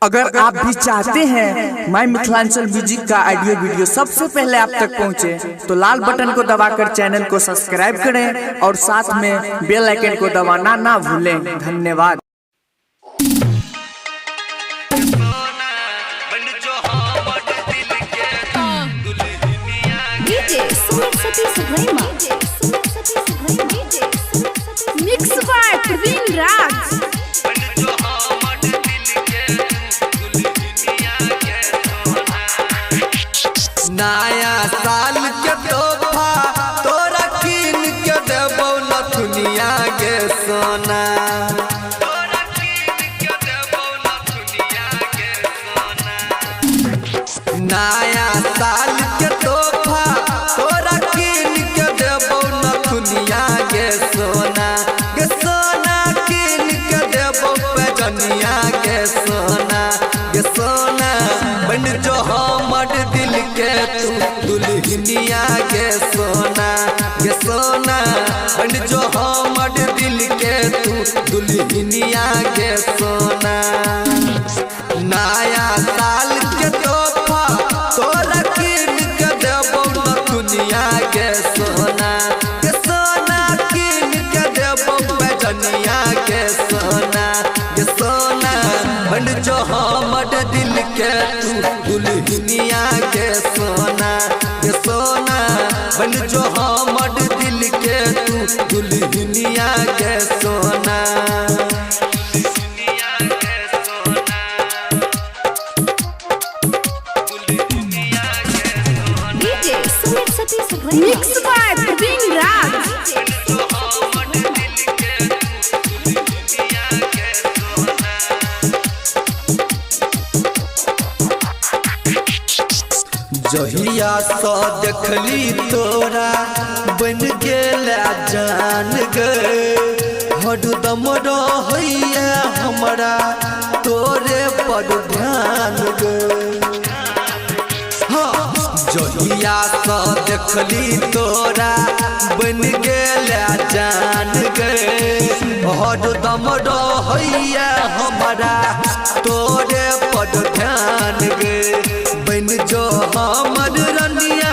अगर आप भी चाहते हैं माय मिथिलांचल म्यूजिक का ऑडियो वीडियो सबसे पहले आप तक पहुंचे, तो लाल बटन को दबाकर चैनल को सब्सक्राइब करें और साथ में बेल आइकन को दबाना ना भूलें। धन्यवाद। मिक्स बाय प्रवीण राज। नया साल के तोहफा तोरा कीन के देबो नथुनिया के सोना। नया साल के तोहफा तोरा कीन के देबो नथुनिया के सोना। के सोना कीन के देबो पैजनिया के सोना। के सोना बन जो हमर दिल के तू दुल्हनिया के सोना। के सोना बन जो हमर दिल के तू दुल्हनिया के सोना। नया साल के तोहफा तोरा कीन के देबो नथुनिया के सोना। के सोना कीन के देबो पैजनिया के सोना। के सोना बन जो हमर दिल के तू दुल्हनिया के सोना। के सोना बन जो हमर दिल के तू दुल्हनिया के सोना। मिक्स बाय प्रवीण राज। जहिया सो देखली तोरा बन गेला जान गे। हरदम रहैया हमरा तोरे पर ध्यान गे। जहिया सो देखली तोरा बन गेला जान गे। हरदम रहैया हमरा तोरे पर ध्यान गे। बन जो हमर रनिया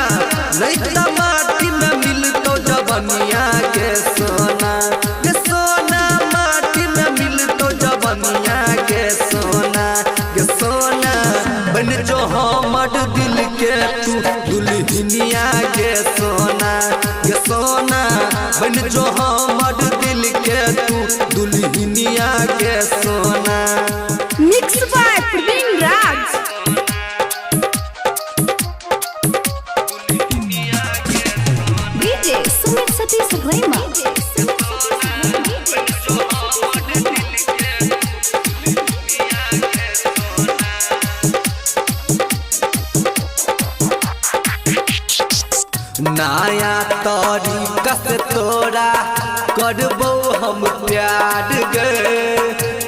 नहीं माटी में मिलतो जवनिया के सोना। के सोना माटी में मिलतो जवनिया के सोना। के सोना बन जो हमर दिल के तू दुल्हनिया के सोना। के सोना बन जो हमर दिल के तू दुल्हनिया के सोना। मिक्स बाय प्रवीण राज। नया तरीका से तोरा करबो हम प्यार गे।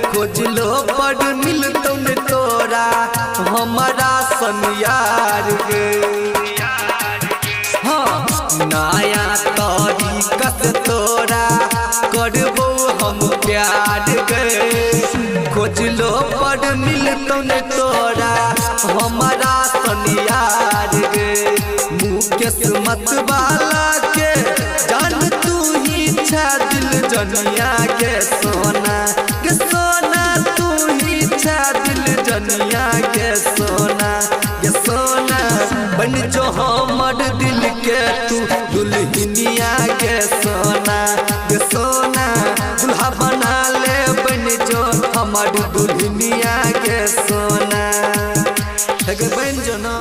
खोजलो पर मिलतो न तोरा हमारा सनियार गे। नया तरीका से तोरा करबो हम प्यार गे। खोजलो पर मिलतो न तोरा हमारा सनियार गे। किस्मत वाला के जान तू ही छा दिल जनिया के सोना। के सोना तू ही छा दिल जनिया के सोना। के सोना बन जो हमर दिल के तू दुल्हनिया के सोना। के सोना दुल्हा बना ले बन जो हमर दुल्हनिया के सोना। बन जो ना।